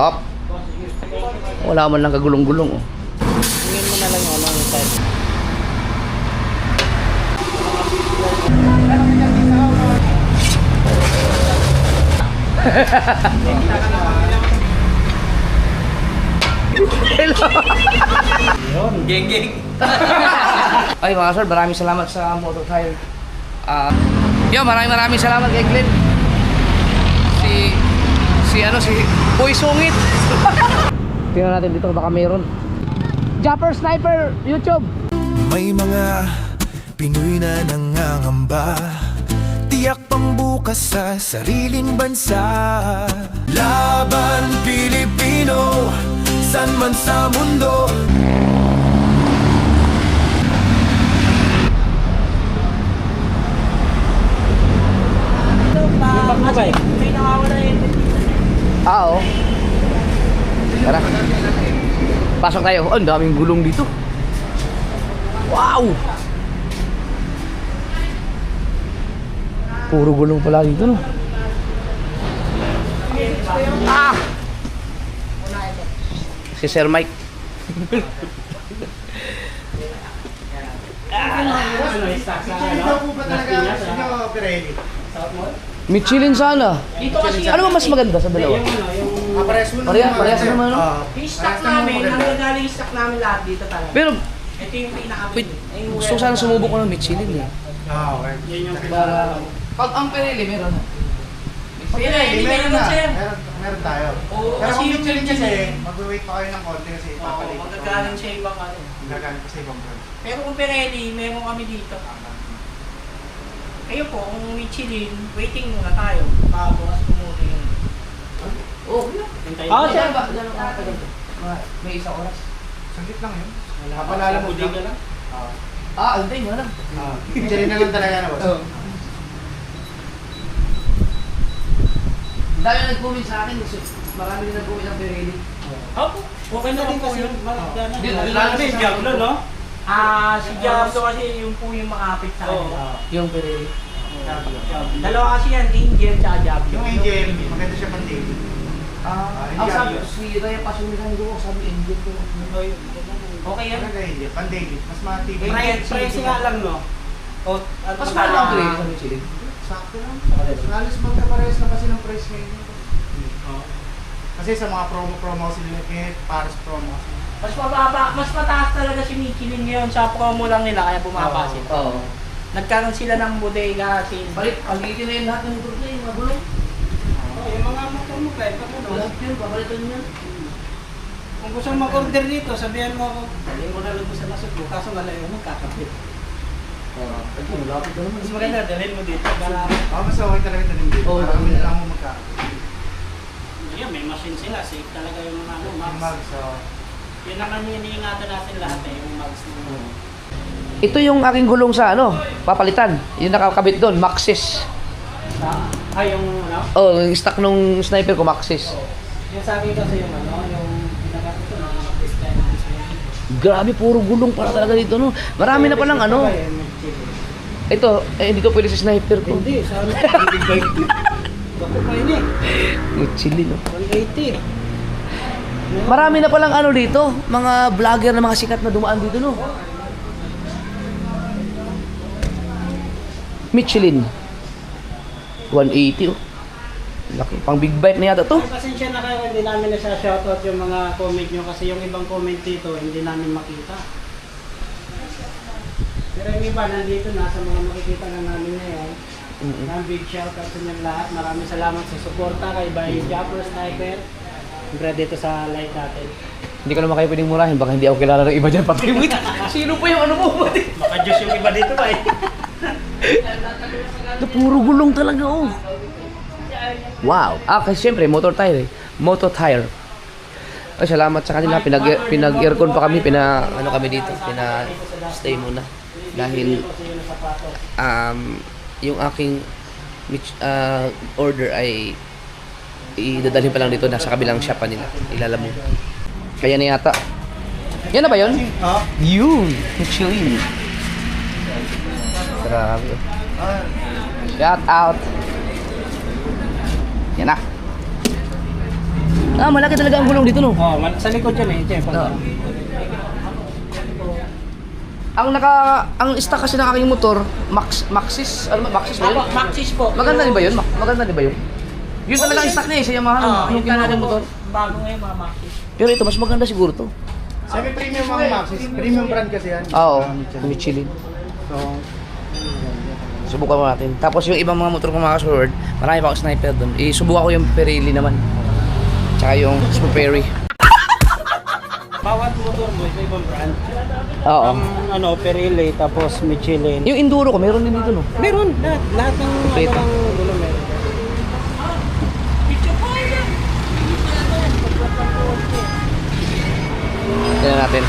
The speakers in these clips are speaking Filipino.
Hop. Wala man lang kagulong-gulong. Oh. Tingin mo na lang yung ano yung type. Hello. Yun, geng-geng. Ay mga sir, maraming salamat sa Motor Tire. Maraming salamat kay Glenn. Si Boy Sungit. Tingnan natin dito baka meron. Jumper Sniper YouTube. May mga Pinoy na nangangamba, tiyak pang bukas sa sariling bansa. Laban Pilipino, san man sa mundo. May nakawala yun. Oo. Tara. Pasok tayo. Oh, ang daming gulong dito. Wow! Puro gulong pala dito, no? Ah! Si Sir Mike. Michelin sana. Ano ba mas maganda sa dalawa? Parehas naman, no? Yung stock namin, ang galing stock namin lahat dito talaga. Pero, Ito yung wait, gusto ko sana sumubok ko ng Michelin, eh. Okay. Yun yung Para, pag ang Pirelli, meron. Pirelli, meron na sir. Meron tayo. Oo, Pero kasi kung yung Michelin kasi, Michelin, mag-wait pa kayo ng konti kasi ipapalit. magagaling siya ibang ano. Magagamit pa sa ibang brand. Pero kung Pirelli, meron kami dito. Kayo po, kung Michelin, waiting muna tayo. Bago mas tumuloy yun. Oo, yun. Oo, sir. May isang oras. Saglit lang yun. Kapalala mo Buding lang. lang. Antay mo na lang. Michelin na lang talaga na boss. Oo. Dahil nag-comment sa akin, marami din nag-comment ng Pirelli. Opo, okay na rin kasi yun. Lalo Si Diablo, no? Si Diablo kasi yung po yung makapit sa kanya. Yung Pirelli. Dalawa kasi yan, Angel at Diablo. Yung Angel, maganda siya pang daily. Ang sabi, si Raya Pasungan ko, sabi engine ko. Okay yan. Maganda Angel, pang daily. Mas matibay. Price nga lang, no? Mas mahal ang Pirelli sa Michelin. Sakto lang. Halos magkaparehas na kasi ng price ngayon. Kasi sa mga promo kasi nila, Paris promo. Mas mababa, mas mataas talaga si Michelin ngayon sa promo lang nila kaya bumaba sila. Oo. Nagkaroon sila ng bodega kasi Palitin na yun lahat ng motor na yung mga gulong. yung mga motor mo kahit pa ano. Lahat yun, papalitan nyo yan. Kung gusto mo mag-order dito, sabihan mo ako. Dali mo na lang sa nasod mo, kaso wala yung magkakapit. Lapit na naman. Mas maganda, dalhin mo dito para Mas okay talaga ito din. Oo, Para kami na lang mo magka. yun, may machine sila, safe talaga yung mga ano, Mag, mags. so, Yun naman yung iniingatan natin lahat yung mags mo. Ito yung aking gulong sa papalitan. Yung nakakabit doon, Maxis. Yung ano? Oh, yung stock nung sniper ko, Maxis. Yung sa akin kasi yung ano, yung pinakapit ko na mag-test tayo. Grabe, puro gulong para talaga dito, no? Marami na palang Ito, hindi ko pwede sa sniper ko. Hindi, sa ano? Big bike. Bako pa yun eh. Michelin, no? 180. Marami na palang dito, mga vlogger na mga sikat na dumaan dito, no? Michelin. 180, oh. Laki, pang big bike na yata to. Pasensya na kayo, hindi namin na siya shoutout yung mga comment nyo kasi yung ibang comment dito hindi namin makita. Pero yung iba nandito na sa mga makikita na namin ngayon. Big shoutout sa inyong lahat. Maraming salamat sa suporta kay Bayo Jumper Sniper. Siyempre dito sa live natin. Hindi ko naman kayo pwedeng murahin, baka hindi ako kilala ng iba dyan. Patay mo. Sino po yung mo? Baka Diyos yung iba dito ba eh. Ito, puro gulong talaga, oh. Wow. Kasi syempre, Motor Tire, eh. Motor Tire. Ay, salamat sa kanila. Pinag-aircon pa kami, kami dito. Stay muna. Dahil, yung aking order ay idadalhin pa lang dito. Nasa kabilang shop pa nila. Ilalam mo. Kaya na yata. Yan na ba yun? Yun. Michelin. Grabe. Shout out. Yan na. Ah, malaki talaga ang gulong dito, no? Oh, sa likod yan eh. Ito, Oo. Ang stock kasi ng aking motor, Maxis, ano ba? Maxis ba yun? Maxis po. Maganda din ba yun? Maganda din ba yun? Yun talaga ang stock niya eh, sa Yamaha, yung kinuha kong motor. Bago ngayon mga Maxis. Pero ito, mas maganda siguro to. Semi-premium mga Maxis. Premium brand kasi yan. Oo, Michelin. So, Subukan mo natin. Tapos yung ibang mga motor ko mga ka-sword, marami pa akong sniper doon. Subukan ko yung Pirelli naman. Tsaka yung Sperry. Bawat motor mo, ibang brand. Oo. Pirelli, tapos Michelin. Yung Enduro ko, meron din dito, no? Meron, lahat ng Kompleto. gulo meron. Tignan natin.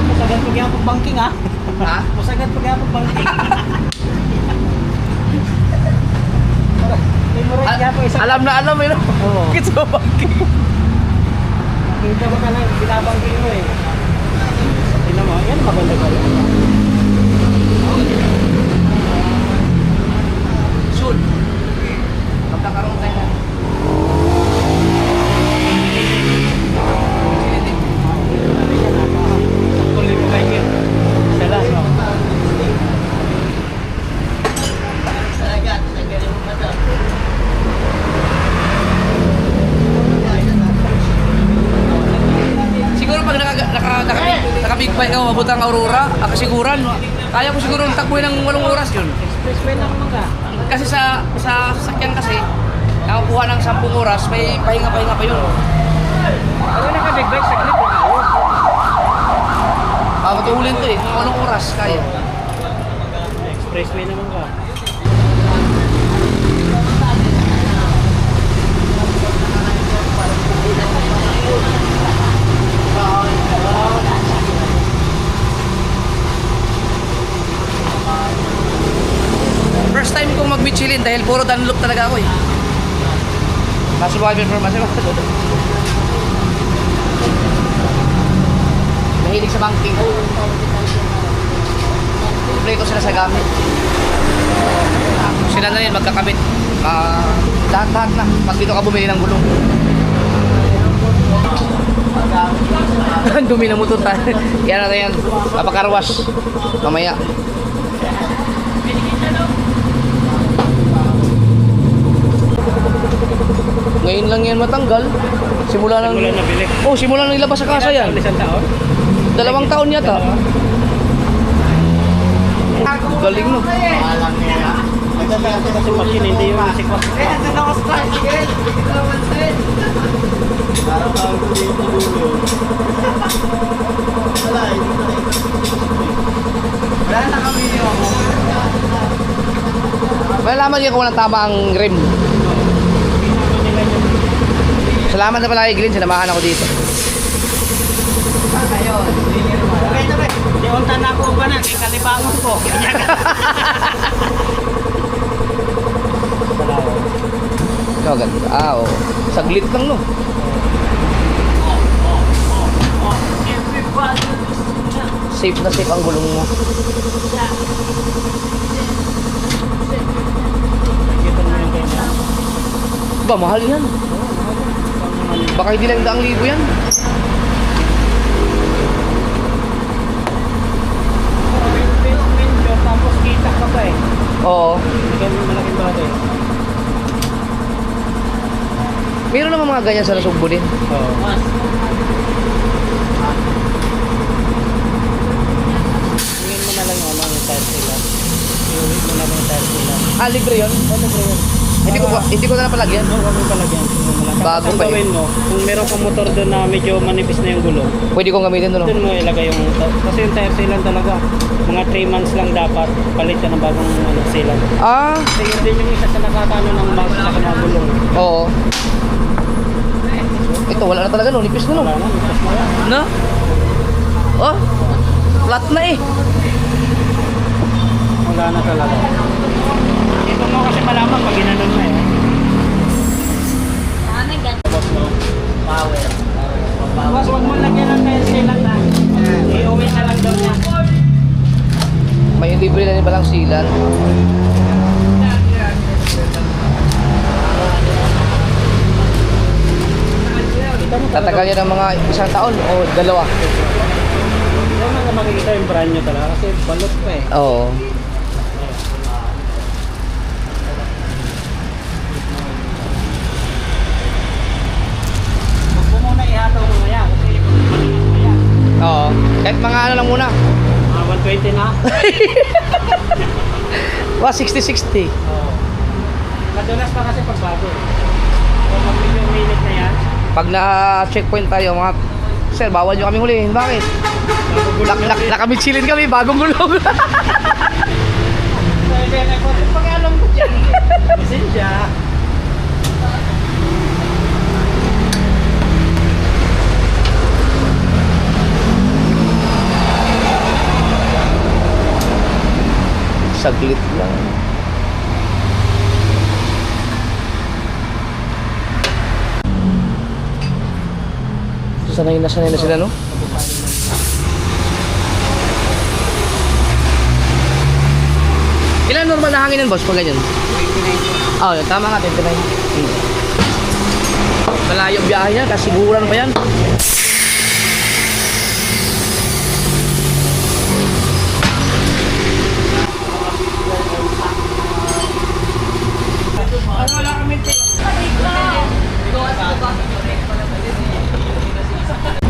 Masagan pag yan pag banking ha? Ha? Masagan pag yan pag banking. Alam na alam eh, no? Oo. Bakit sa banking? Kita mo ka lang, binabangking mo eh. Tingnan mo, yan maganda ka rin. Soon. Magkakaroon tayo na. Tuloy mo kayo yun. Salas mo. Siguro pag naka-big bike ako, abot ang Aurora, kasiguran, kaya ko siguro takbuhin ng 8 oras yun. Expressway lang naman ka. Kasi sa sasakyan kasi, nakakuha ng 10 oras, may pahinga-pahinga pa yun. Ano naka-big bike sa clip? Matulin to eh, kung anong oras, kaya. Expressway naman ka. First time kong mag-Michelin dahil puro Dunlop talaga ako eh. Nasubukan yung performance ko. Mahilig sa banking. Kompleto sila sa gamit. Sila na rin magkakabit. Lahat-lahat na. Pag dito ka bumili ng gulong. Ang dumi na motor tayo. Yan natin yan. Papakarwas. Mamaya. Ngayon lang yan matanggal. Simula nang... Simula na bili. Oh, simula nang ilabas sa kasa yan. Isang taon? 2 taon yata. Galing mo. alam niya. Kasi machine, hindi yung sikwas. Ito na ako sa tricycle. Ito naman din. Parang tawag ko dito dulo. Wala, hindi ko na wala na kami yung Malalaman niya kung walang tama ang rim. Salamat na pala kay Glenn, sinamahan ako dito. ayun. Di unta na ako ba na, kay kalibangon ko. Oh, ganda. Oo. Saglit lang, no? Safe na safe ang gulong mo. Ba, mahal yan. Baka hindi lang 100,000 yan. Tapos kita ka pa eh. Oo. Hindi kami malaking bagay. Meron naman mga ganyan sa Nasugbo din. Oo. Tingin mo na lang yung ano, yung tires nila. Iuwi mo na lang yung tires nila. Ah, libre yun? Libre yun. Hindi ko na napalagyan. Huwag mo palagyan. Bago Tapos pa ang eh. gawin mo, kung meron kang motor doon na medyo manipis na yung gulong, Pwede kong gamitin doon, no? doon mo ilagay yung kasi yung tire sealant talaga. Mga 3 months lang dapat palit ka ng bagong sealant. Ah, Kasi yun din yung isa sa nakakano ng mag sa mga gulong. oo. Ito, wala na talaga, no? Nipis na, no? Wala na, mitas na yan. Na? Oh, flat na eh. Wala na talaga. Ito mo kasi malaman pag ginanon mo eh. Power. Tapos huwag mo lagyan ng tire sealant na. Iuwi na lang daw niya. May libre na rin palang silan. Tatagal yan ng mga isang taon o dalawa. Hindi mo na makikita yung brand nyo talaga kasi balot pa eh. Oo. Huwag mo muna ihataw mo maya kasi maya. Oo. Kahit mga ano lang muna. Mga 120 na. Wow, 60-60. Oo. Madulas pa kasi pagbago. Kung mag-video minute na yan, Pag na-checkpoint tayo, mga sir, bawal nyo kami hulihin. Bakit? Nakamitsilin kami, bagong gulong. pwede na ko. Pag alam ko dyan, pasensya. Saglit lang. Sanay na sila, no? Ilan normal na hanginan, boss, pag ganyan? Oo, tama nga, 29. Malayo biyahe niya, kasiguran pa yan. Wala kami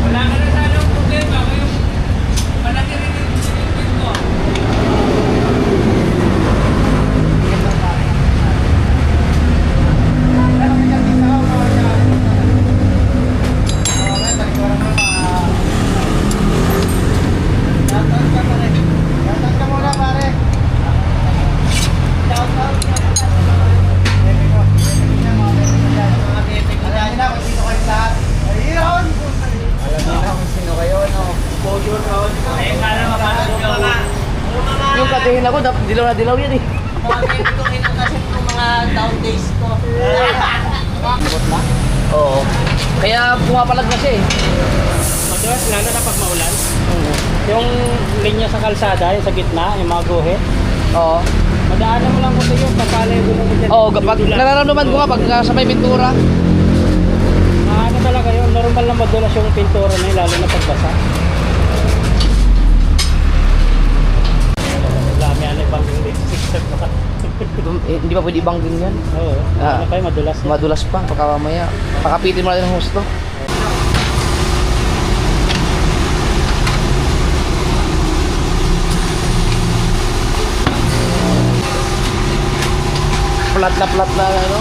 wala ka na sanang problema. Malaki rin yung silipin ko. Yung katihin ako, dilaw na dilaw yan eh. Oo. Kaya pumapalag na siya eh. Madalas lalo na pag maulan. Yung linya sa kalsada, yung sa gitna, yung mga guhit. Oo. Madaanan mo lang kasi yung papalay mo lang dyan. Oo, kapag nararamdaman ko nga pag sa may pintura. Ano talaga yun, normal na madulas yung pintura na yun, lalo na pagbasa. Dami ano ibang zigzag pa. Hindi pa pwede ibang din yan. Oo, ano kayo madulas yun. Madulas pa, pagka mamaya. Pakapitin mo natin ng husto. Plat na ano.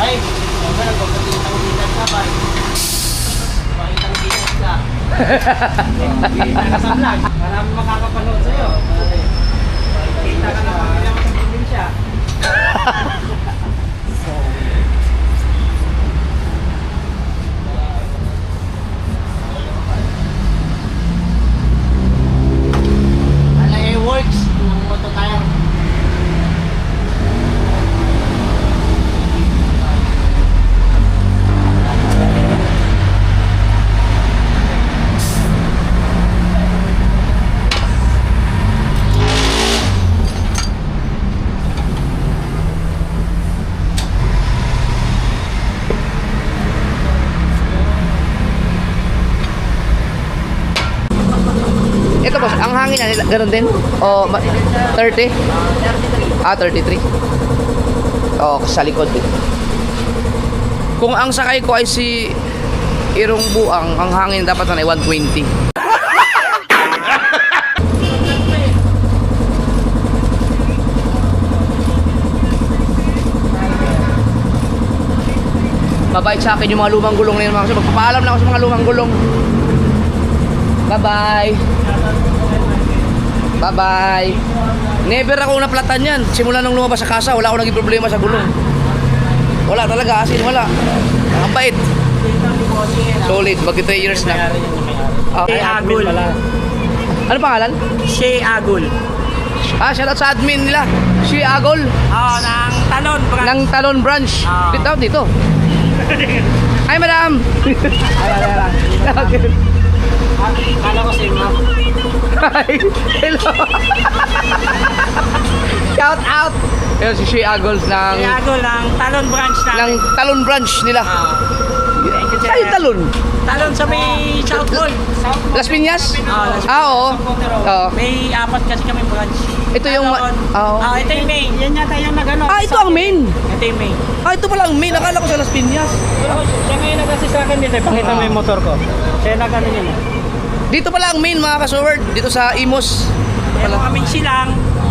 Ay, huwag ka nagpapagintang bitan ka ba? Pakitang bitan ka. Kita ka sa vlog. Marami makakapanood sa'yo. Kita ka na pamilya mo sa probinsya. Alay works ng moto tayo. Ito boss, ang hangin na nila, ganun din? O, 30? Ah, 33? Oo, sa likod din. Kung ang sakay ko ay si Irong Buang, ang hangin dapat na ay 120. Mabait sa akin yung mga lumang gulong na yun mga kasi magpapaalam na ako sa mga lumang gulong. Bye-bye. Bye-bye. Never ako naplatan yan. Simula nung lumabas sa kasa, wala ako naging problema sa gulong. Wala talaga, asin wala. Ang bait. dito ni Bossing yan. Solid, magti 3 years na. May-ari yan yung may-ari. Ah, Shay Agul. Ano pangalan? Shay Agul. Shoutout sa admin nila. Si Agol Oo, ng Talon. ng Talon Branch. Ah. Dito, dito. Ay, madam. Kala ko si Ma'am. Hi. Hello. Shout out. Ayun si Shay Agol ng Shay Agul ng Talon branch ng namin. Talon Branch nila. Thank you, sir. Saan yung Talon? Talon sa may South Mall. Las Piñas? Las Ah, oo. Oo. May apat kasi kami branch. Ito yung Talon. oo. Ito yung main. Yan yata yung nagano. Ah, ito ang main. Ito yung main. Ah, ito pala ang main. Akala ko sa Las Piñas. Siya ngayon nag-assist sa akin dito. Pakita mo yung motor ko. Siya nag-ano niya na. Dito pala ang main, mga kasoward. Dito sa Imos. Meron kaming silang,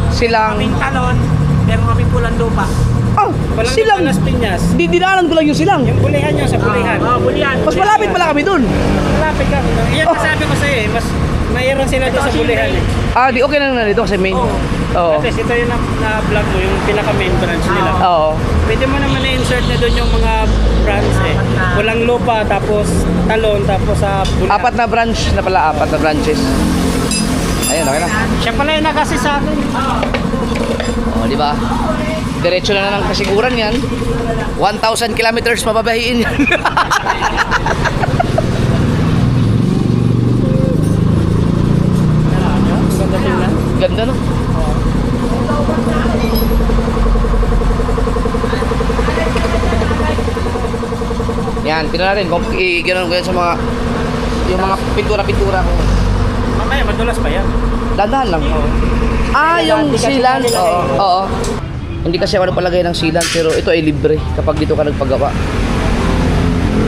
Silang. kaming talon, meron kaming pulang lupa. Ah, silang. Las Piñas. Dinaanan ko lang yung silang. Yung bulihan nyo sa bulihan. Oo, bulihan. Mas malapit pala kami dun. Malapit ka. Yan ang sabi ko sa'yo eh. Mas mayroon sila doon sa bulihan eh. Ah, di okay na dito kasi main. Oo. Oo. At least ito yung na-vlog mo, yung pinaka-main branch nila. Oo. Pwede mo naman na-insert na doon yung mga branch eh. Walang lupa, tapos talon, tapos sa bulihan. Apat na branch na pala, apat na branches. Ayun, okay na. Siya pala yung nag-assist sa akin. Oh, di ba? Diretso na ng kasiguran yan. 1,000 kilometers mababahiin yan. Ganda din lang. Ganda, no? Yan, tingnan natin kung i-gano'n ko yan sa mga yung mga pintura-pintura ko. Mamaya, madulas pa yan. Dandahan lang. Ah, yung sealant. Oo. Oo. Hindi kasi ako nagpalagay ng sealant pero ito ay libre kapag dito ka nagpagawa.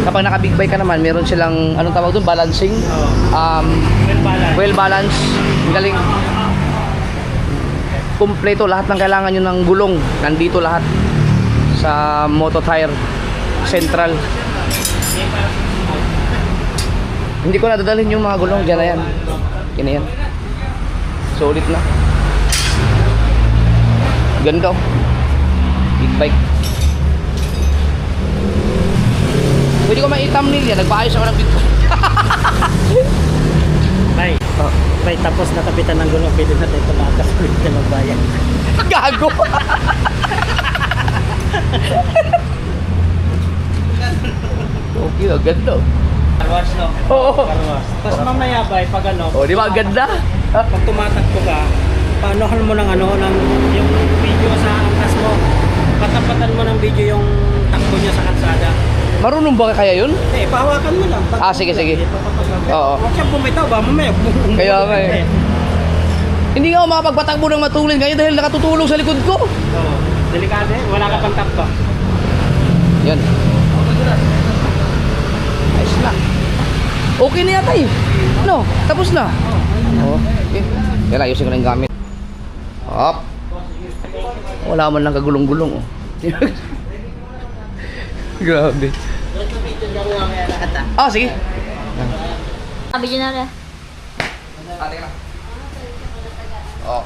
Kapag naka-big bike ka naman, meron silang anong tawag doon, balancing. Well balance. Well balance. Galing. Kumpleto lahat ng kailangan nyo ng gulong. Nandito lahat sa Moto Tire Central. Hindi ko nadadalhin yung mga gulong. Diyan na yan. Yan na yan. Solid na. Ganda oh. Big bike. Pwede ko ma-thumbnail yan. Nagpaayos ako ng big bike. Bay, Oh. bay, tapos nakapitan ng gulong, pwede natin ito maakas ulit na magbayan. Gago! Okay, ang ganda. Carwash, no? Oo. Carwash. Tapos mamaya, bay, pag ano, Oh, di ba ang ganda? pag tumatakbo ka, paanohan mo ng ano, ng yung video sa angkas mo. Patapatan mo ng video yung takbo niya sa kalsada. Marunong ba kaya yun? Eh, pahawakan mo lang. Ah, sige, sige. Oo. Huwag siyang bumitaw ba? Mamaya. Kaya nga eh. Hindi nga ako makapagpatakbo ng matulin ngayon dahil nakatutulong sa likod ko. Oo. Delikado eh. Wala ka pang takbo. Yan. Ayos na. Okay na yata eh. Ano? Tapos na. Oo. Okay. Yan, ayusin ko na yung gamit. Hop. Wala man lang kagulong-gulong oh. Grabe. Ah, sige. Sabi dyan na rin. Ate ka. Oh.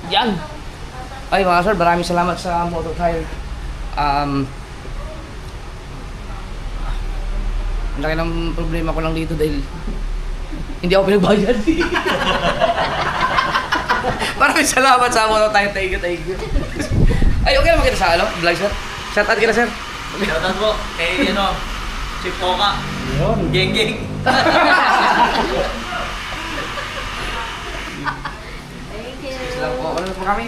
Yan. Ay mga sir, maraming salamat sa Moto Tire. Ang laki ng problema ko lang dito dahil hindi ako pinagbayad. Maraming salamat sa Moto Tire. Thank you, thank you. Ay, okay naman kita sa ano? Vlog sir? Shout out kita sir. Shoutout po kay si Poka. Yun. Geng geng. Thank you. Sila po. Ano pa kami?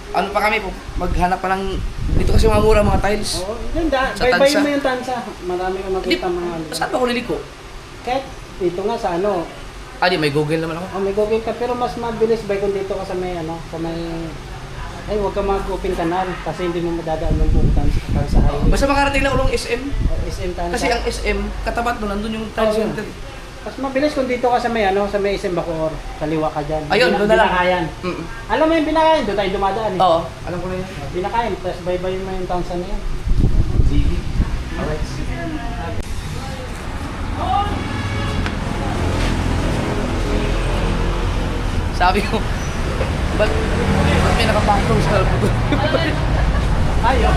Ano pa kami po? Maghanap pa ng dito kasi mga mura mga tiles. Oo. Yun da. Sa Baybayin tansa. mo yung tansa. Marami kang makita mga ano. Saan pa ako liliko? Kahit dito nga sa ano. Ah, di may Google naman ako. Oh, may Google ka pero mas mabilis bay kung dito ka sa may ano, sa may ay huwag ka mag-open kanal kasi hindi mo madadaan yung buong tansa sa highway. Basta makarating lang ako ng SM. SM tansa. Kasi ang SM, katapat doon, nandun yung tiles Oo. center. Mas mabilis kung dito ka sa may ano, sa may SM Bacoor. Kaliwa ka diyan. Ayun, doon na lang. Binakayan. Mm. Alam mo yung binakayan, doon tayo dumadaan eh. Oo, alam ko na yun. Binakayan, tapos baybayin mo yung tansa na yan. Sige. Alright. Sabi ko, ba't may nakapatong sa Ayun.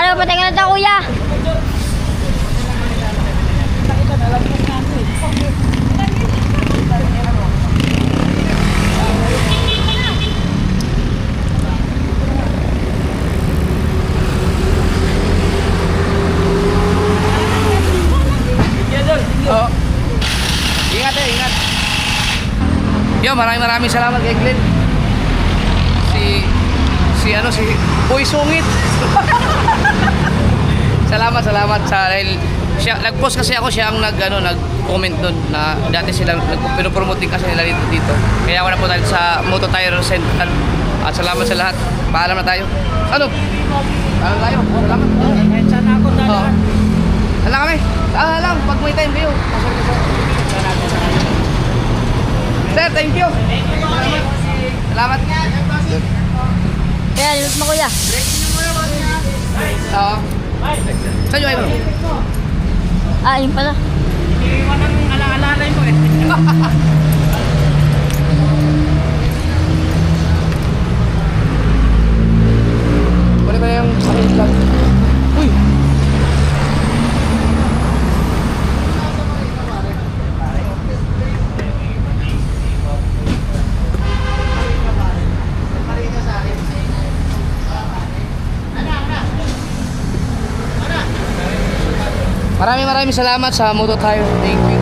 Ano, patay ka na ito, kuya. Oo. Ingat ingat. Yo, maraming salamat kay Glenn. Si Boy Sungit. salamat sa dahil siya nag-post kasi ako, siya ang nag-comment doon na dati silang pinopromote din kasi nila dito. Kaya ako na po tayo sa Moto Tire Central. At salamat sa lahat. Paalam na tayo. Ano? Paalam tayo. Salamat. Kahit saan ako Oo. dadaan. Hala kami. Lang, pag may time kayo. Sir, thank you. Salamat. Kaya, limit mo, kuya. Oo. Saan yung iPhone? Ah, yun pala. Iniiwan ang ala-alalay mo eh. Pwede ba yung sakit lang? Uy! Maraming salamat sa Moto Tire. Thank you.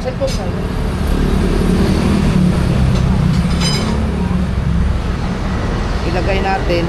Cellphone sa'yo. Ilagay natin.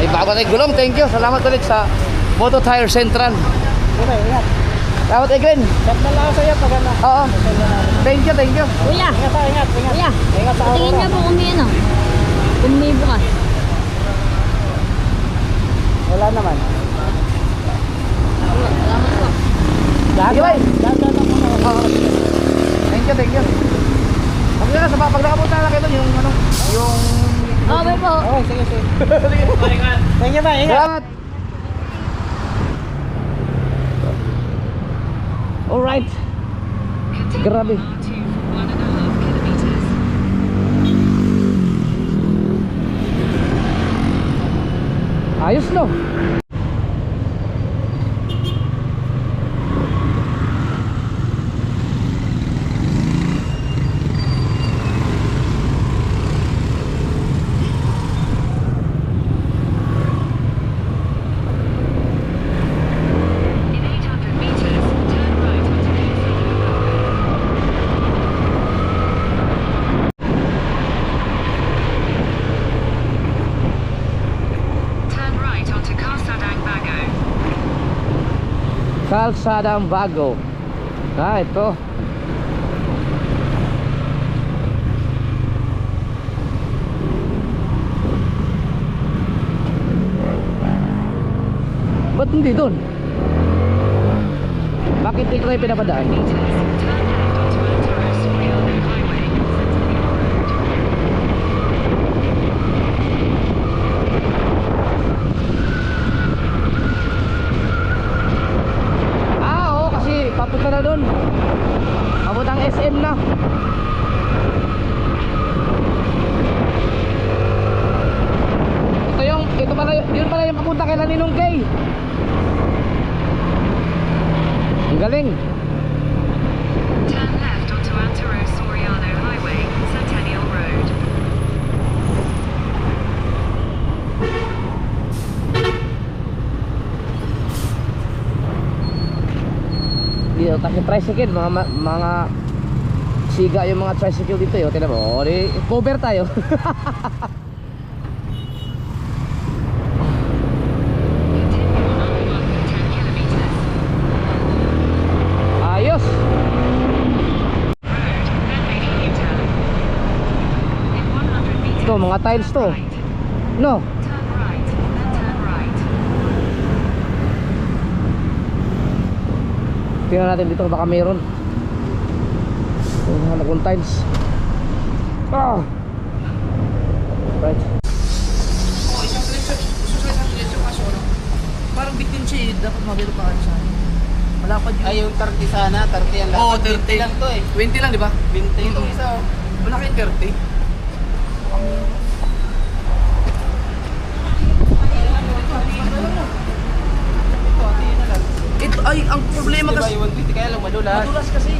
Ay, bago tayo gulong. Thank you. Salamat ulit sa Moto Tire Central. Okay, ingat. Salamat kay Glenn. Chat na lang ako sa'yo pag ano. Oo. Thank you. Kuya, Ingat. kuya. Ingat sa Tingin niya po kung may ano. Kung may bukas. Wala naman. Salamat po. Lagi ba? Lahat na muna. Oo. Thank you. Pag nakapunta na kayo doon, yung Okay po. Okay, sige. Thank you ba? Ingat. Salamat. Alright. Grabe. Ayos no? Calsadang Bago. Ito. Ba't hindi doon? Bakit dito tayo pinapadaan? Papunta na doon. Papuntang SM na. Ito pala, yun pala yung papunta kay Ninong Kay. Ang galing. Turn left onto Antero Soriano Highway, Centennial Road. tapos yung tricycle, mga siga yung mga tricycle dito eh. Tingnan mo, cover tayo. Ayos. Ito, mga tiles to. No. Tingnan natin dito baka meron. Hanap kong tiles. Right. Oh, isang diretso kaso ano? Parang bitin siya eh. Dapat mabilo pa sa akin. Malapad yun. Ay, yung 30 sana, 30 yan lang. Oo, 30 20 lang to eh. 20 lang, di ba? 20 itong isa oh. Malaki yung 30. Ito ay ang problema Diba kasi yung 120 kaya lang madulas. madulas kasi.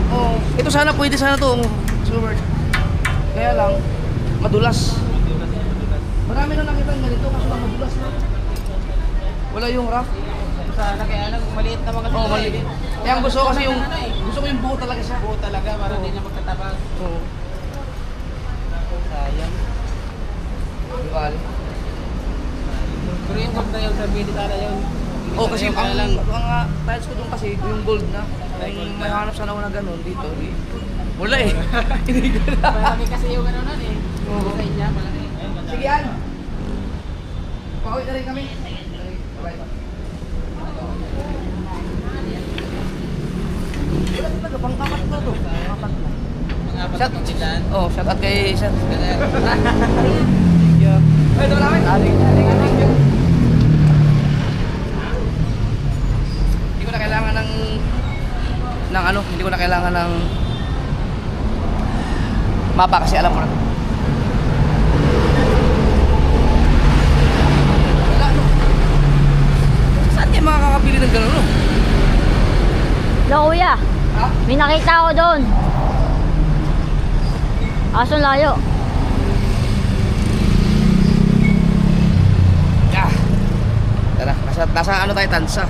Oh, ito sana pwede sana to, Silver. Kaya lang madulas. Marami na nakita ng ganito kaso lang madulas na. Wala yung rough. Sana kaya lang maliit na mga Oh, mali. Kaya ang gusto ko kasi yung ano eh. gusto ko yung buo talaga siya. Buo talaga para hindi niya magtatabas. Oo. Sayang. Di ba? Pero yung gold na yun, sabi ni Tara yun. Oh, kasi Kaya ang lang. mga tiles ko doon kasi yung gold na. Yung may hanap sana ako na ganun dito. Wala eh. Hindi ko na. Marami kasi yung ano nun eh. Oo. Sa inya, malaki. Sige yan. Pauwi na rin kami. Bye. Wala talaga, pang-apat na to. Pang-apat na. Mga apat Shot. na pagsilan. Oh, shout out kay Sir. Ganun. Ay, ito namin. Hindi ko na kailangan ng ano, hindi ko na kailangan ng mapa kasi alam ko na. Wala, no? Saan kayo makakabili ng gano'n, no? Hello, kuya. Ha? May nakita ako doon. Aso layo. Ah. Tara, nasa ano tayo, Tansa.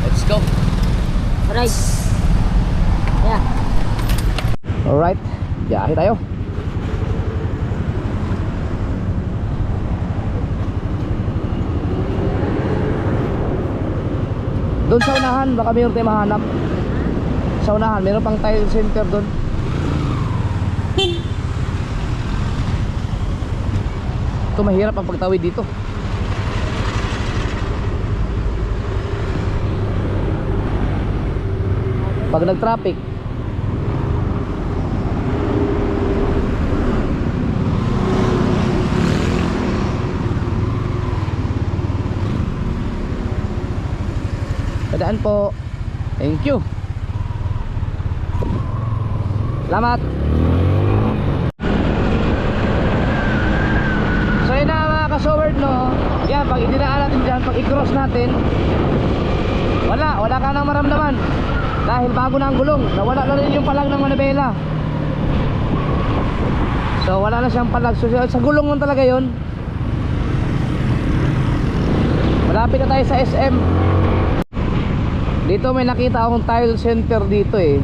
Let's go. Right. Yeah. Alright, biyahe tayo. Doon sa unahan, baka mayroon tayo mahanap. Sa unahan, mayroon pang tile center doon. Ito mahirap ang pagtawid dito. Pag nag-traffic, padaan po. Thank you. Salamat. So yun na mga ka-showard, no. Yan, pag idinaan natin dyan, pag i-cross natin, wala ka nang maramdaman. Dahil bago na ang gulong, nawala na rin yung palag ng manibela. So wala na siyang palag. So sa gulong lang talaga yun. Malapit na tayo sa SM. Dito may nakita akong tile center dito eh.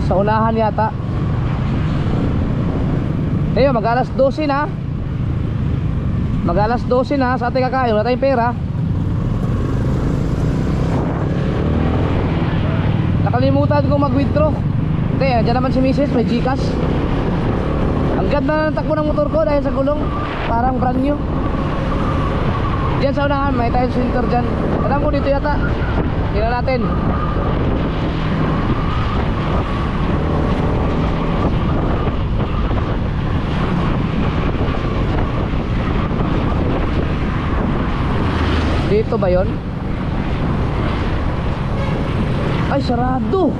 Sa unahan yata. Tayo, mag-alas 12 na. Mag-alas 12 na. Sa ating kakain, wala tayong pera. Nakalimutan ko mag-withdraw. Hindi, dyan naman si Mrs. May Gcash. Ang ganda ng takbo ng motor ko dahil sa gulong. Parang brand new. Diyan sa unahan, may tile center dyan. Alam ko dito yata. Tingnan natin. Dito ba yon? Ay, sarado.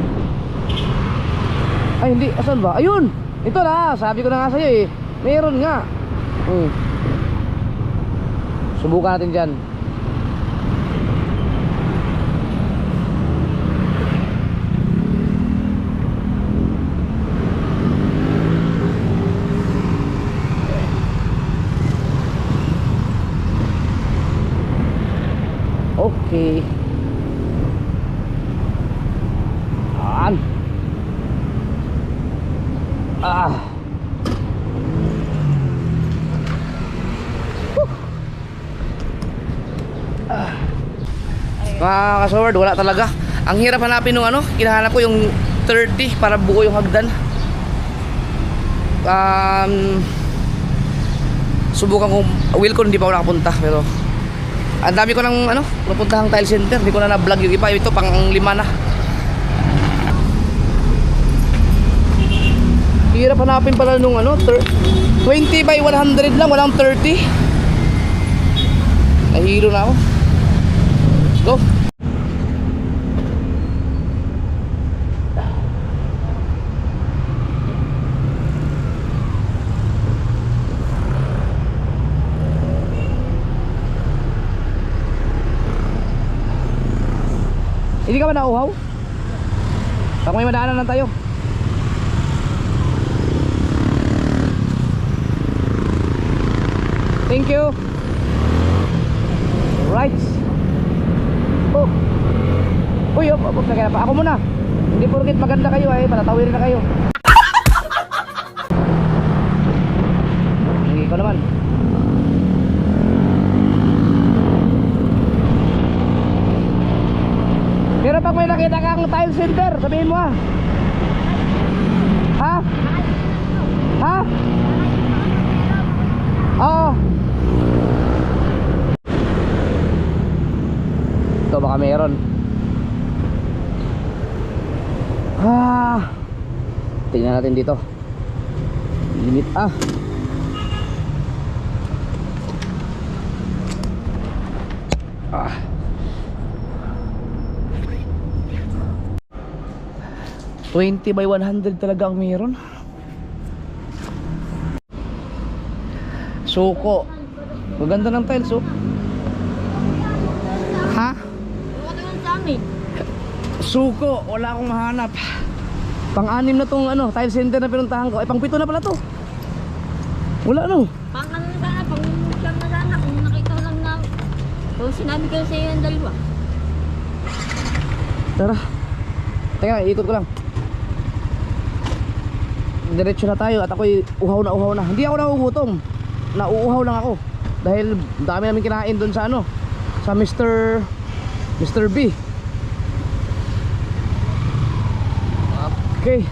Ay, hindi. Asan ba? Ayun! Ito na. Sabi ko na nga sa'yo eh. Meron nga. Subukan natin dyan. Okay. Yan. Mga kasword, wala talaga. Ang hirap hanapin nung ano, hinahanap ko yung 30 para buo yung hagdan. Subukan ko, Wilcon hindi pa ako nakapunta, pero ang dami ko ng ano, napuntahang tile center, hindi ko na na-vlog yung iba, ito pang 5 na. Hirap hanapin pala nung ano, 20 by 100 lang, walang 30. Nahilo na ako. Let's go. Hindi ka ba nauhaw? Pag may madaanan lang tayo. Thank you. Right. Oh. Uy, nagkaya pa ako muna. Hindi porket maganda kayo ay patatawirin na kayo. Hindi ko naman. Pero pag may nakita kang tile center, sabihin mo ah. Ha? Ha? Oo. Ito baka meron. Tingnan natin dito. Limit ah. Ah. $20 by 100 talaga ang meron. Suko. Maganda ng tiles oh. Ha? Huwag naman sa amin. Suko, wala akong mahanap. Pang-anim na tong ano, tile center na pinuntahan ko. Ay, pang-7 na pala to. Wala no. Pang ano na sana, pang siyang na sana. Kung nakita ko lang na, o sinabi ko sa iyo ang dalawa. Tara. Teka, ikot ko lang. Diretso na tayo at ako'y uhaw na. Hindi ako nagugutom. Nauuhaw lang ako. Dahil dami namin kinain doon sa ano, sa Mr. B. Okay.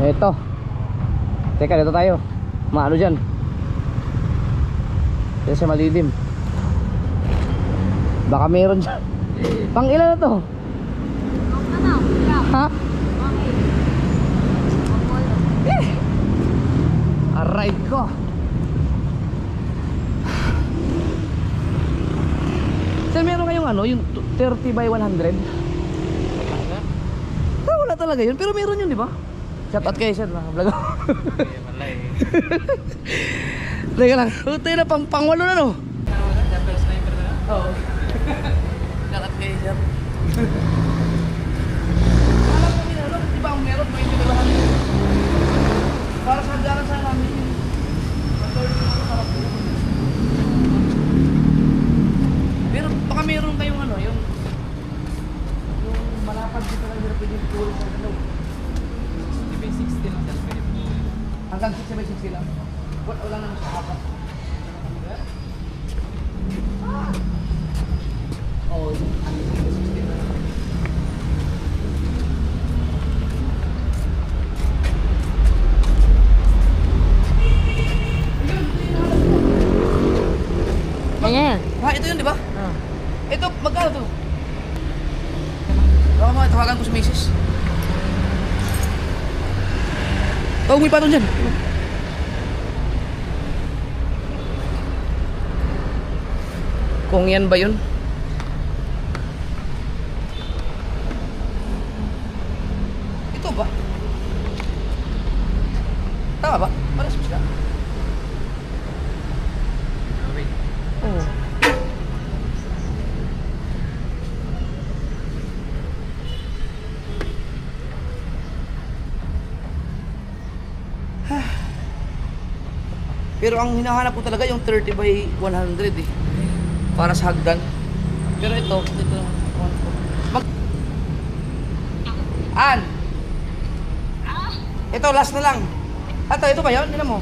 Ito. Teka, dito tayo. Maano dyan? Kasi malilim. Baka meron dyan. Pang ilan na to? Ano? Ha? Aray ko. Sir, meron kayong ano, yung 30 by 100? Wala talaga yun, pero meron yun, di ba? Shout out kayo, sir, vlog ako. Teka lang, tayo na pang-walo na, no? Oo. Shout out kayo, sir. Alam kami na, di ba ang meron, may tinilahan yun? Para sa hagdanan sa namin yun. Pero baka meron kayong ano, yung malapad dito lang yung pwede puro sa ano. 60 lang sir, pwede po. Hanggang 60 by 60 lang. Wala naman siya apat. Oh, hanggang 60 lang. Ganyan. Ito yun, di ba? Oh. Ito, magkano to? Baka mga tawagan ko sa misis. Tawag mo yung patong dyan. kung yan ba yun. Ito ba? Tama ba? Pares mo sila? Oo. Pero ang hinahanap ko talaga yung 30 by 100 eh. Para sa hagdan. Pero ito. Mag... An! Ito, last na lang. Ito ba yun? Tignan mo.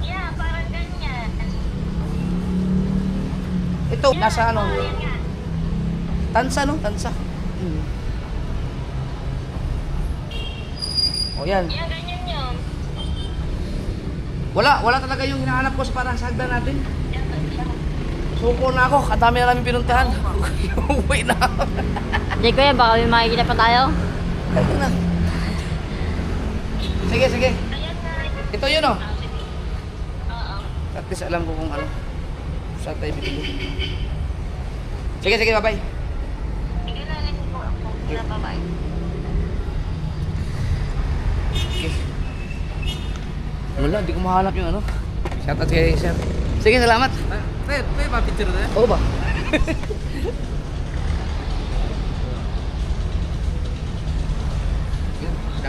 Yeah, parang ganyan. Ito, nasa ano? Tansa, no? Tansa. O yan. Yeah, ganyan yun. Wala talaga yung hinahanap ko sa parang sa hagdan natin. Suko na ako, kadami na namin pinuntahan. Uwi na ako. Hindi kuya, baka may makikita pa tayo. Ayun na. Sige. Ito yun oh. At least alam ko kung ano. Saan tayo bibili. Sige, bye-bye. Sige na rin po ako. Bye-bye. Okay. Wala, hindi ko mahanap yung ano. Shout out kay sir. Sige, salamat. Pwede ba picture na? Oo ba?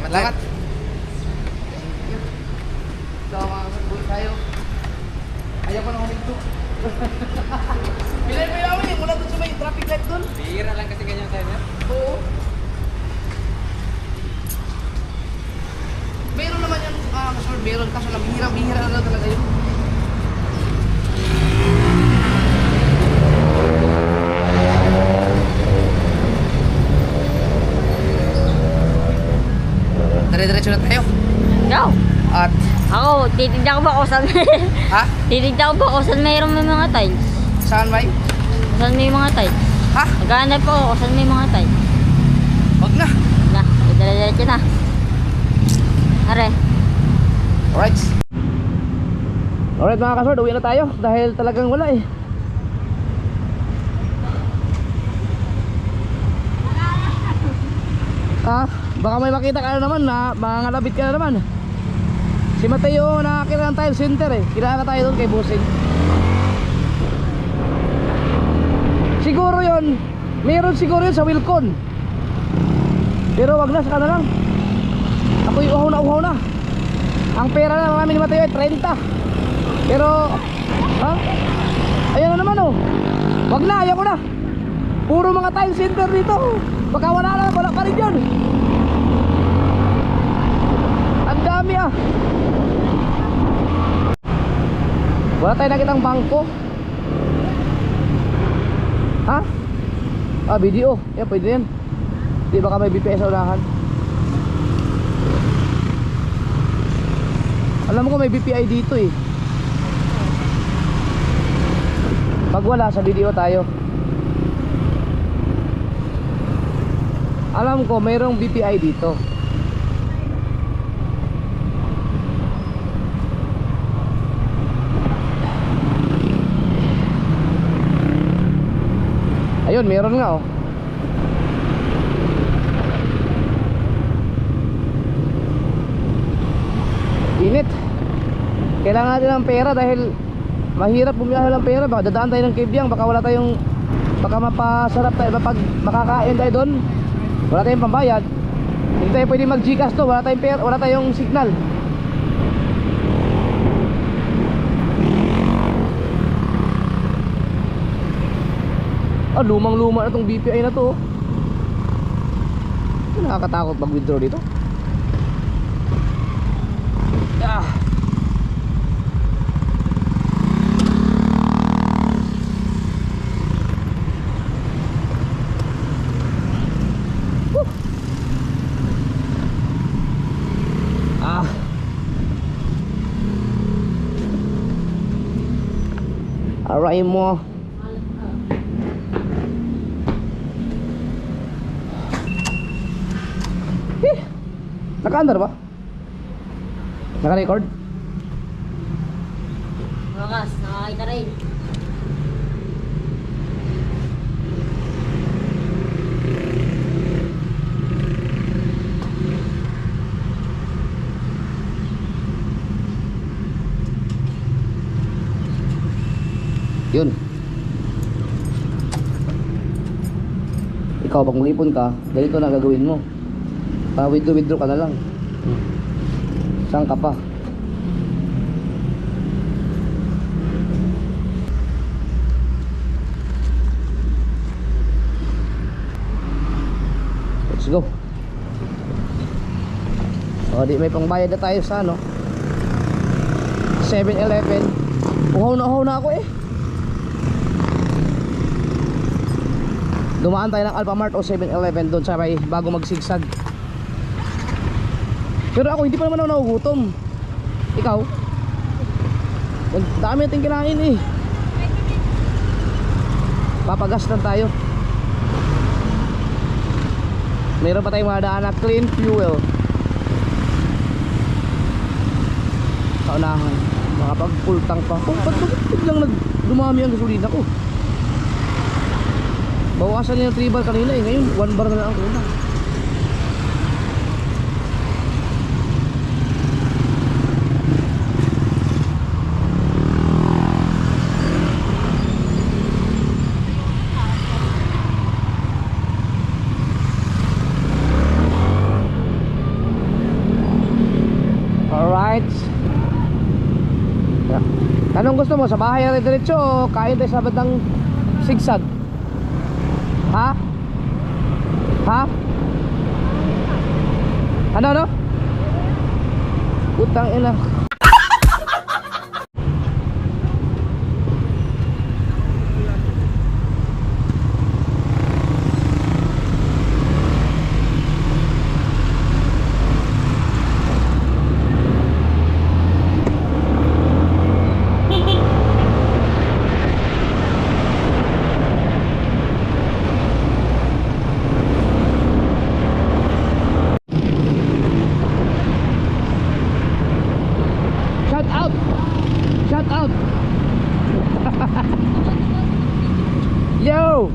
Salamat. So, mga kasabuli tayo. Ayaw ko na huminto. Pilay namin mula doon sa may traffic light doon. Bihira lang kasi ganyan tayo. Oo. Meron naman yan, kasunod meron. Kaso lang, bihira na lang talaga yun. Dire-diretso na tayo. Go! At, Ako, titignan ko ba kung saan ha? titignan ko ba kung saan mayroong may mga tiles? Saan ba? Kung saan may mga tiles? Ha? Naghahanap ako kung saan may mga tiles. Wag na. Na, dire-diretso na. Are. Alright. Alright mga kasord, uwi na tayo dahil talagang wala eh. Baka may makita ka na naman na mangalabit ka na naman. Si Mateo nakakita ng tile center eh. Kilala tayo doon kay Busing. Siguro yon, meron siguro yun sa Wilcon. Pero wag na, saka na lang. Ako'y uhaw na. Ang pera na namin ni Mateo ay 30. Pero, ayan na naman oh. Wag na, ayaw ko na. Puro mga tile center dito. Baka wala pa rin yun. Ang dami ah. Wala tayo nakitang bangko. Ha? Video. Yan, pwede yan. Di baka may BPS sa unahan. Alam ko may BPI dito eh. Pag wala, sa video tayo. Alam ko mayroong BPI dito. Ayun, meron nga oh. Init. Kailangan natin ng pera dahil mahirap bumiyahe ng pera. Baka dadaan tayo ng Kibyang, baka wala tayong, baka mapasarap tayo, pag makakain tayo doon, wala tayong pambayad. Hindi tayo pwede mag-Gcash to, wala tayong pera, wala tayong signal. Lumang-luma na tong BPI na to. Nakakatakot mag-withdraw dito. Aray mo. Naka-under ba? Naka-record? Wakas, nakakita rin. Ikaw, pag mag-ipon ka, ganito na gagawin mo. Withdraw ka na lang. Saan ka pa? Let's go. O, di may pangbayad na tayo sa ano 7-Eleven. Uhaw na ako eh. Dumaan tayo ng Alphamart o 7-Eleven doon sa may bago magsigsag. Pero ako hindi pa naman ako nagugutom. Ikaw? Dami natin kinain eh. Papagas lang tayo. Meron pa tayong mga daan na clean fuel. Kaunahan. Makapag full tank pa. Oh, ba't biglang dumami ang gasolina ko? Bawasan niya yung 3 bar kanina eh. Ngayon 1 bar na lang ang kulang. Alright. Yeah. Anong gusto mo? Sa bahay na diretso o kain tayo sa bandang sigsag? Ha? Ha? Ano? Utang ina. Shout out. Yo.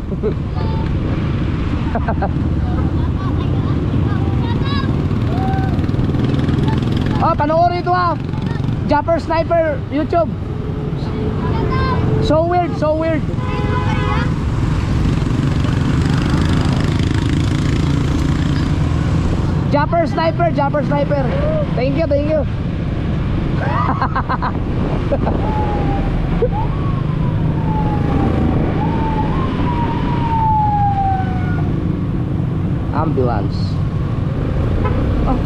Oh, panoorin ito ha. Japper Sniper YouTube. So weird. Japper Sniper. Thank you. Ambulance. Oh,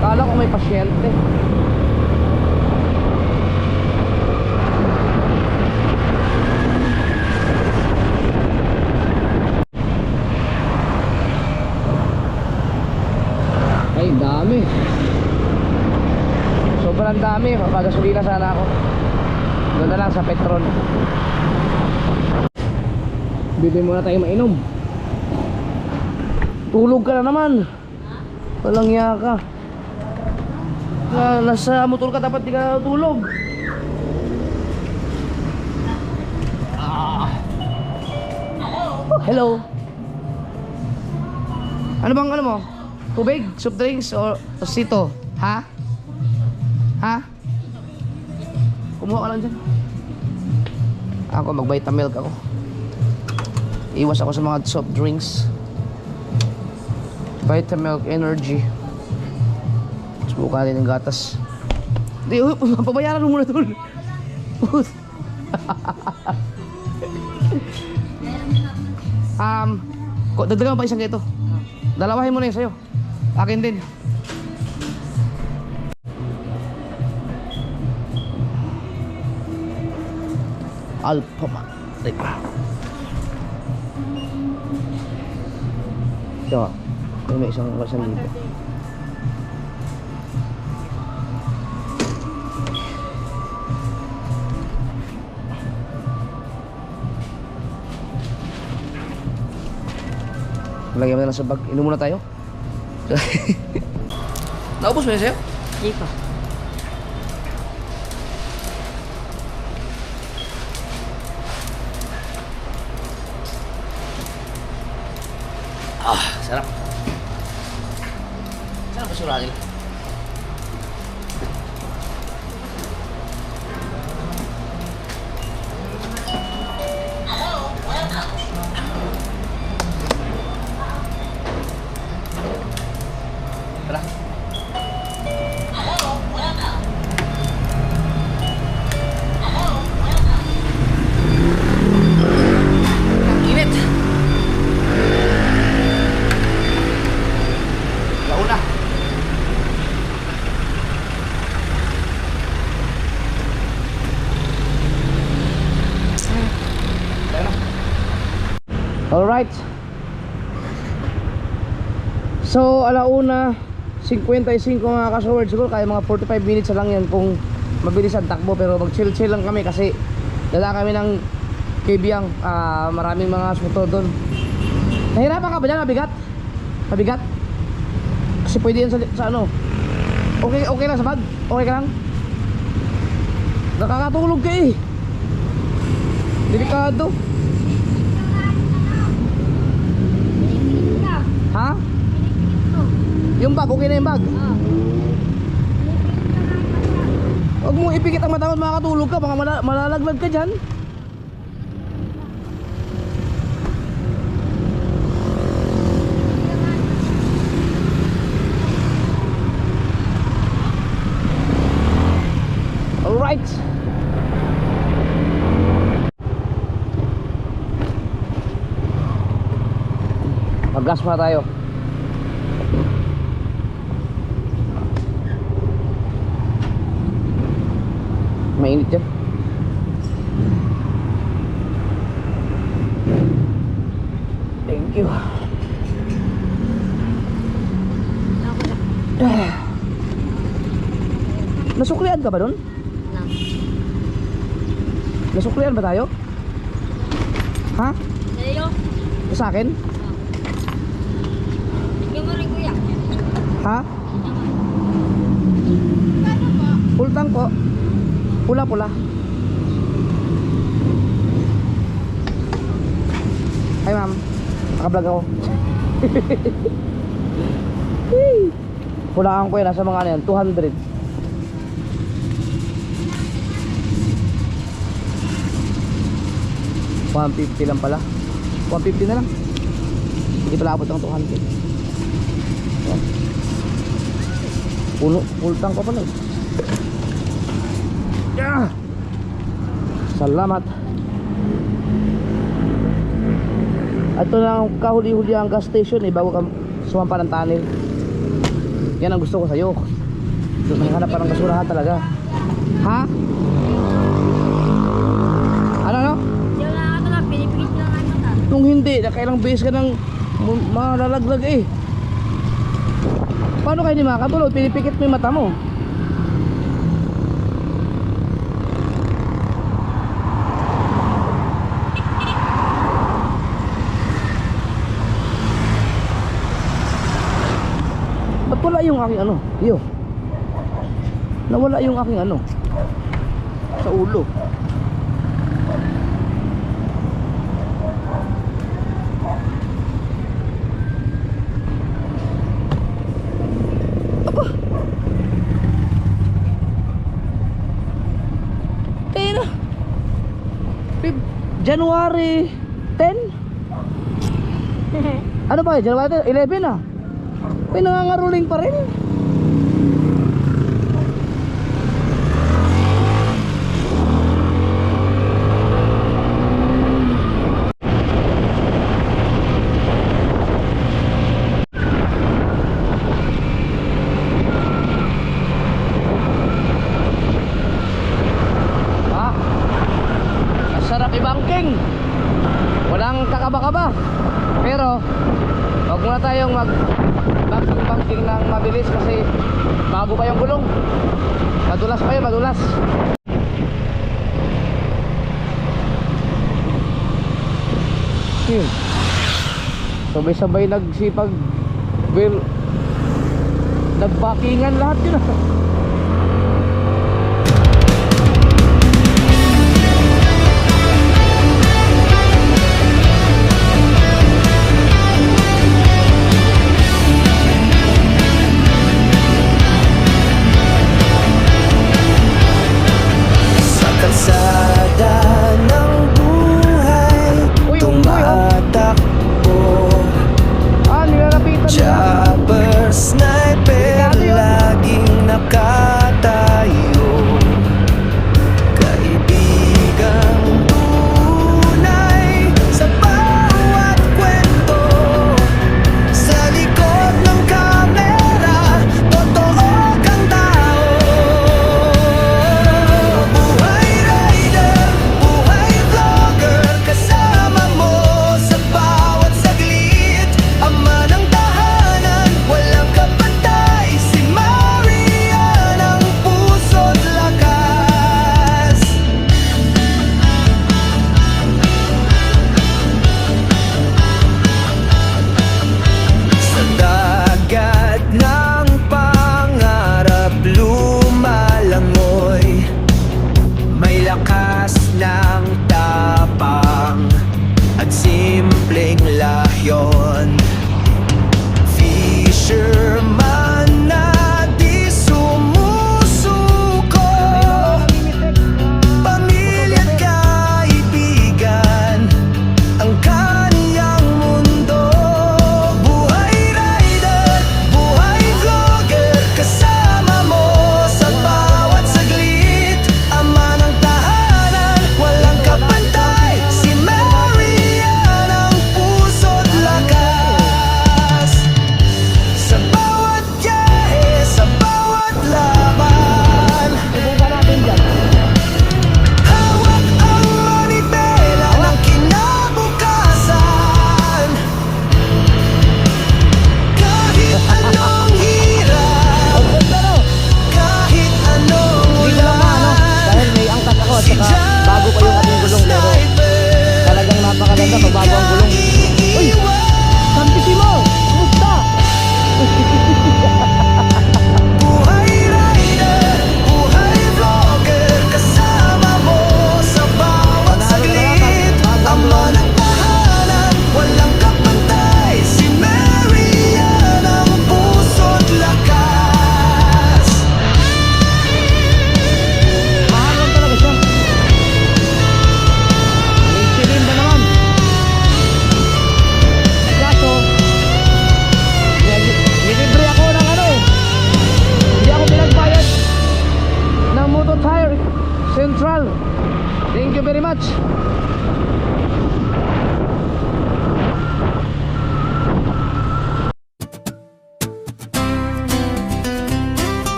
kala ko may pasyente. Ay, dami. Sobrang dami. Magagasolina sana ako. Doon na lang sa Petron. Bili muna tayo mainom. Tulog ka na naman. Walang iya ka. Nasa motor ka, dapat di ka tulog. Oh, hello. Ano mo? Tubig? Soft drinks? O sito? Ha? Kumuha ka lang dyan. Ako mag-vitamilk ako. Iwas ako sa mga soft drinks. Vitamilk energy. Subukan din ng gatas. Di, pabayaran mo muna tol. Dagdagan pa isang ganito. Dalawahin mo na yun sa'yo. Akin din. Alphamart. Ito. May isang libo. Lagyan mo na lang sa bag. Inom muna tayo. Naubos mo yun sa'yo? Hindi pa. Sarap. Sarap basura nila. Tara. Ang init. Launa. Alright. So, alauna 55 mga ka-showers. Siguro kaya mga 45 minutes na lang yan kung mabilis ang takbo. Pero mag-chill-chill lang kami kasi dala kami ng Kibiyang. Maraming mga motor doon. Nahirapan ka ba dyan? Mabigat? Mabigat? Kasi pwede yan sa ano. Okay lang sa bag? Okay ka lang? Nakakatulog ka eh. Delikado. Ha? Yung bag, okay na yung bag? Huwag mo ipikit ang mata mo, makakatulog ka, baka malalaglag ka dyan. Alright. Mag-gas muna tayo. Mainit dyan. Thank you. Nasuklian ka ba doon? Nasuklian ba tayo? Ha? Sa'yo? Sa akin? Tingnan mo rin, kuya. Ha? Full tank po. Pula-pula. Hi ma'am. Naka-vlog ako. Hulaan ko yan. Nasa mga ano yan. 200. $150 lang pala. 150 na lang. Hindi pala abot ng 200. Yan. Puno. Full tank ko pala eh. Yeah. Salamat. Ito na ang kahuli-huli ang gas station eh, bago ka sumampa ng tunnel. Yan ang gusto ko sa'yo. Doon may hanap pa ng basurahan talaga. Ha? Ano? Diyan lang ako lang, pinipigit lang ang mata. Kung hindi, nakailang beses ka nang malalaglag eh. Paano kayo di makatulog? Pinipikit mo yung mata mo. Ba't wala yung aking ano? Iyo. Nawala yung aking ano? Sa ulo. January 10? Ano ba? January 11 ah. May nangangaruling pa rin. Sarap i-banking. Walang kakaba-kaba. Pero wag muna tayong mag-banking ng mabilis kasi bago pa yung gulong. Madulas pa yun, madulas. Yun. Sabay-sabay nagsipag nagbakingan lahat yun ah. Kalsada ng buhay, Uy, unggoy, tumatakbo. Nilalapitan nila. Chopper, sniper,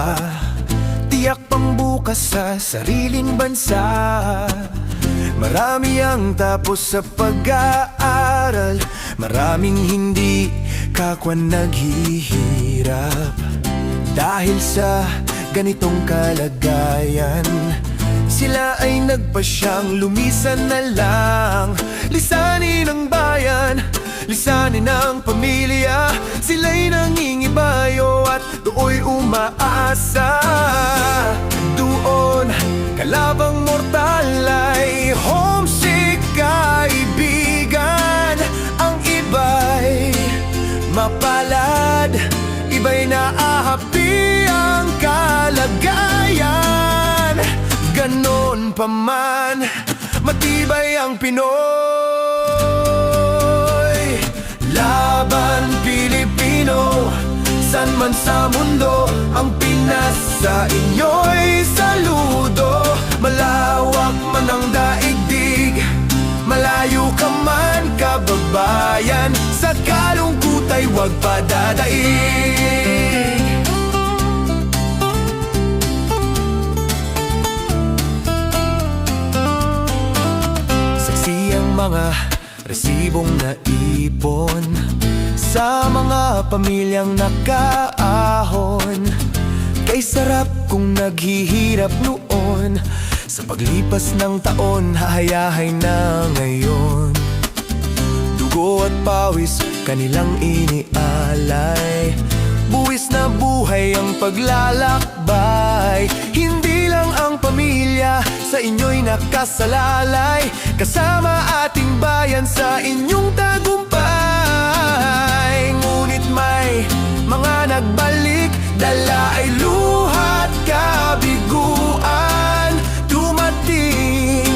pa, tiyak pang bukas sa sariling bansa. Marami ang tapos sa pag-aaral, maraming hindi kapwa naghihirap. Dahil sa ganitong kalagayan, sila ay nagpasyang lumisan na lang. Lisanin ang bayan, lisanin ang pamilya. Sila'y nangingibayo at dooy umaasa. Doon, kalabang mortal ay homesick kaibigan. Ang iba'y mapalad, iba'y naahapi ang kalagayan. Ganon pa man, matibay ang Pinoy. Laban Pilipino, san man sa mundo, ang Pinas sa inyo'y saludo. Malawak man ang daigdig, malayo ka man kababayan, sa kalungkot ay huwag padadaig. Saksi ang mga resibong naipon sa mga pamilyang nakaahon. Kay sarap kung naghihirap noon, sa paglipas ng taon hahayahay na ngayon. Dugo at pawis kanilang inialay, buwis na buhay ang paglalakbay. Hindi lang ang pamilya sa inyo'y nakasalalay, kasama ating bayan sa inyong tagumpay. Ngunit may mga nagbalik, dala ay luhat kabiguan. Dumating,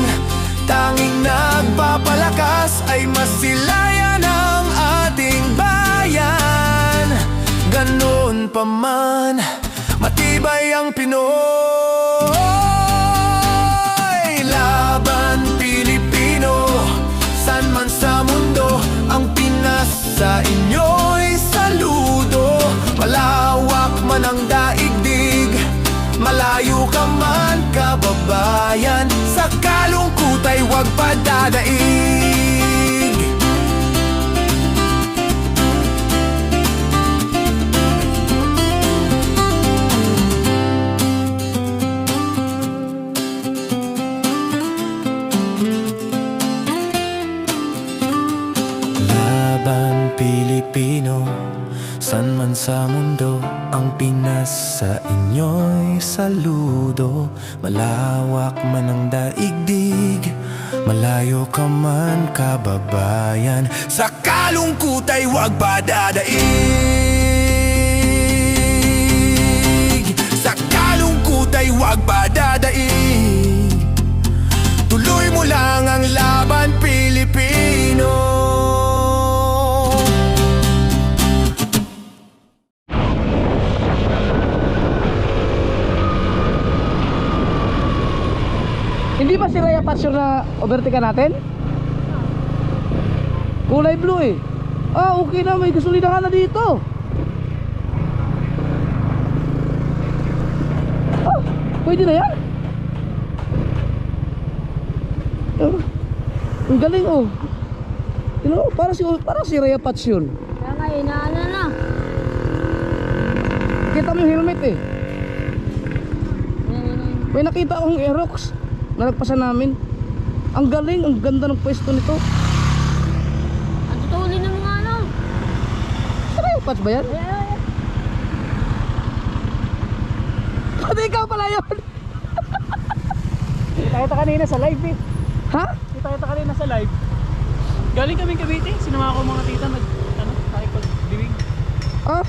tanging nagpapalakas ay masilayan ang ating bayan. Ganon pa man, matibay ang Pinoy. Laban Pilipino, san man sa mundo, ang Pinas sa inyo'y saludo. Malawak man ang daigdig, malayo ka man kababayan, sa kalungkot ay huwag padadaig. Laban Pilipino, san man sa mundo, ang Pinas sa inyo'y saludo. Malawak man ang daigdig, malayo ka man kababayan, sa kalungkot ay huwag padadaig. Sa kalungkot ay huwag padadaig. Tuloy mo lang ang laban Pilipino. Hindi ba si Rhea Patch na overtake natin? Kulay blue eh. Ah, okay na, may gasolinahan na dito. Ah, pwede na yan. Ah, ang galing oh. You know, para si Rhea Patch yun. Kaya nga, inaano na. Kita mo yung helmet eh. May nakita akong Aerox na nagpasa namin. Ang galing, ang ganda ng pwesto nito. Ang tutuli ng mga ano. Saka yung patch ba yan? Pati ikaw pala yun. Kita kanina sa live eh. Ha? Kita kanina sa live. Galing kami Cavite, sinama ko mga tita nakipagdiwig. Ah?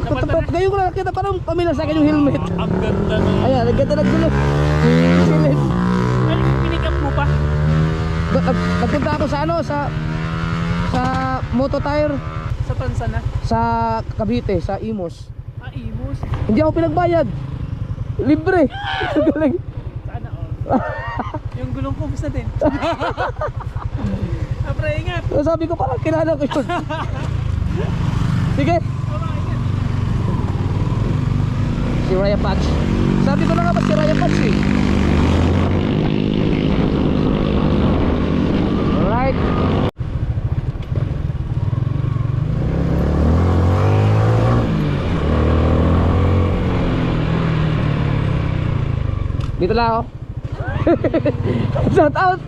Ngayon ko na nakita, parang pamila sa akin yung helmet. Ang ganda na. Ayan, nagkita nagdulo. Silid. Ay, pinikap mo pa. Nagpunta ako sa ano, sa Moto Tire. Sa Tansa na. Sa Cavite, sa Imos. Ah, Imos. Hindi ako pinagbayad. Libre. Galing. Sana all. Yung gulong ko, basta din. Apre, ingat. So, sabi ko parang kilala ko yun. Sige. Si Raya Patch. Sabi ko na nga ba si Raya Patch eh. Alright. Dito lang ako. Shout out.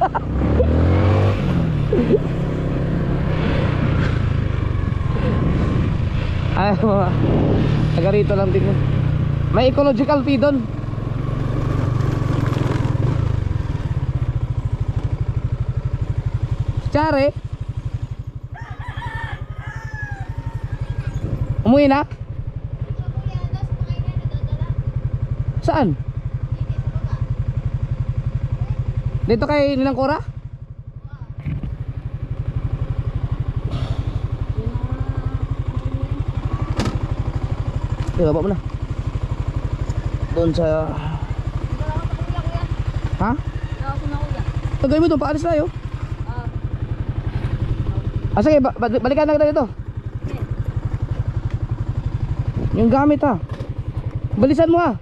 Ay, mga taga rito lang din. May ecological fee doon. Chare. Umuwi na? Saan? Dito kay Ninang Cora? Okay, baba mo na. Doon sa... Ha? Tagay mo doon, paalis tayo. Sige, balikan na kita dito. Yung gamit ha. Balisan mo ha.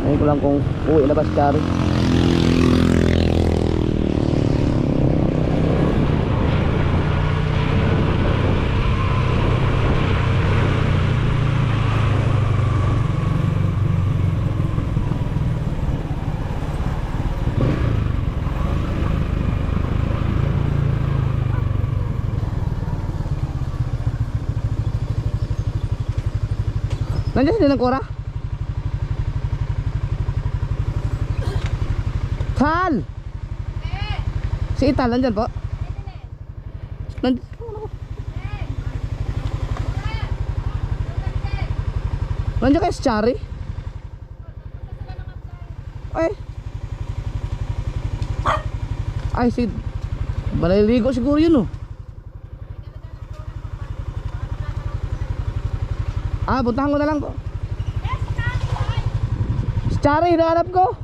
Ngayon ko lang kung uwi na ba si Chari. Nandiyan si Ninang Cora? Tal! Si Ital, nandyan po? Nandiyan kayo si Chari? Ay, si... Baliligo siguro yun oh. Puntahan ko na lang po. Si Chari, hinahanap ko.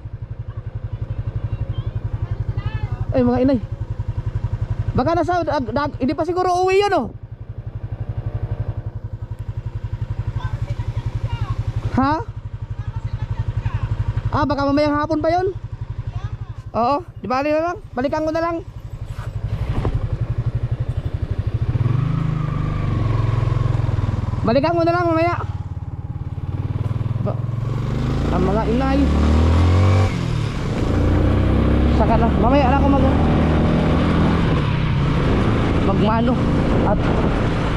Ay, mga inay. Baka nasa, hindi pa siguro uwi yun oh. Ha? Baka mamayang hapon pa yun. Oo, di bali na lang. Balikan ko na lang. Balikan ko na lang mamaya. Ang mga inay. Saka na, mamaya na ako magmano. At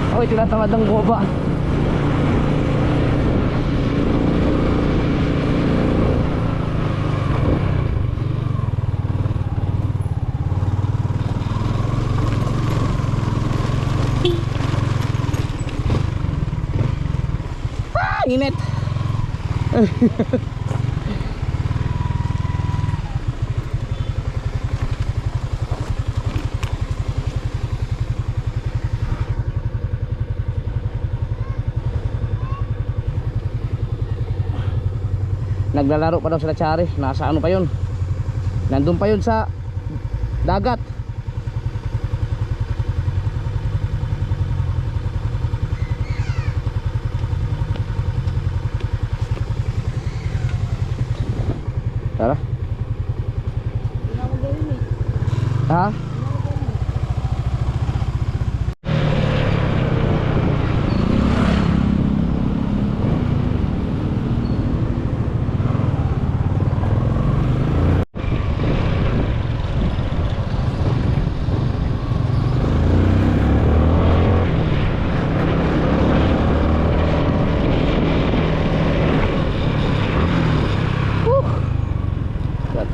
ako'y tinatamad ng bumaba. Init. Naglalaro pa daw sila Chari. Nasa ano pa yun? Nandun pa yun sa dagat. Tara. Ha?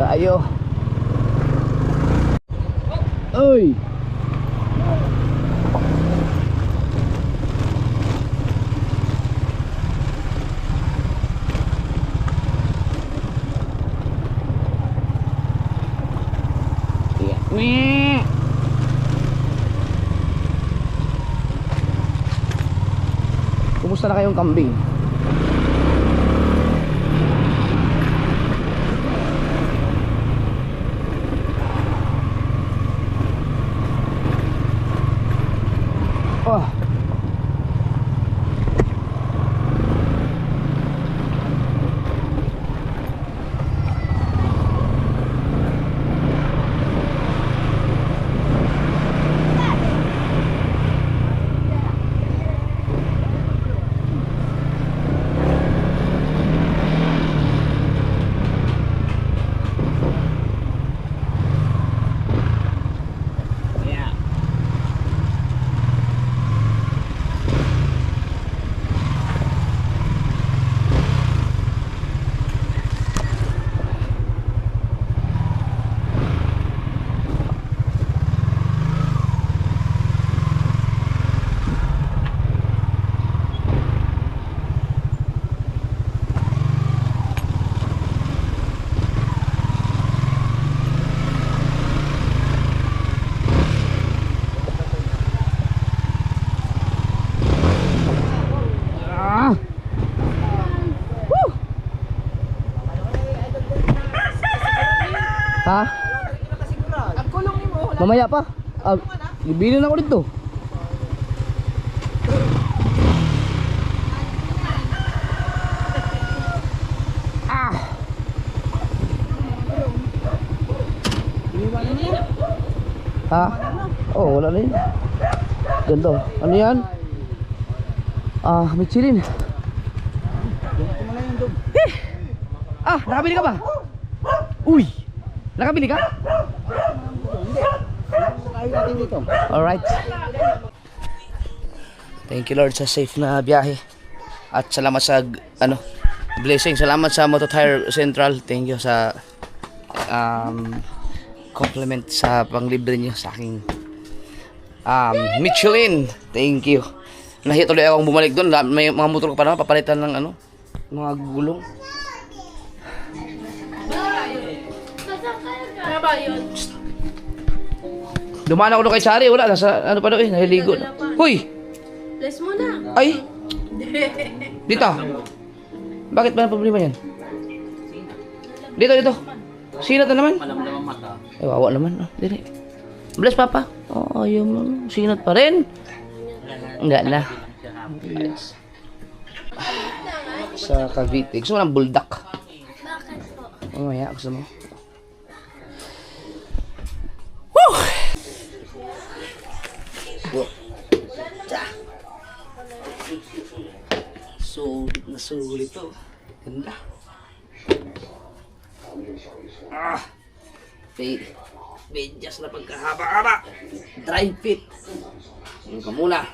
Tayo. Oy. Yeah. Kumusta na kayong kambing? Mamaya pa. Bibili na ako dito. Ha? Oh, wala na yun. Ganto. Ano yan? Michelin. Nakabili ka ba? Uy! Nakabili ka? Alright. Thank you Lord sa safe na biyahe. At salamat sa blessing. Salamat sa Moto Tire Central. Thank you sa compliment sa panglibre niyo sa aking Michelin. Thank you. Nahit ulit akong bumalik doon. May mga motor ko pa naman papalitan ng mga gulong. Dumaan ako doon kay Sari, wala nasa pa daw nahiligo. Hoy. Bless mo na. Ay. Dito. Bakit ba ang problema yan? Dito. Sinat na naman. Wawa naman. Dili. Bless papa. Ayaw mo. Sinat pa rin. Enggak na. Yes. Sa Cavite. Gusto mo ng buldak? Bakit po? Mamaya, gusto mo? Sulit to. Ganda. Medyas na pagkahaba-haba. Dry fit. Ano ka muna?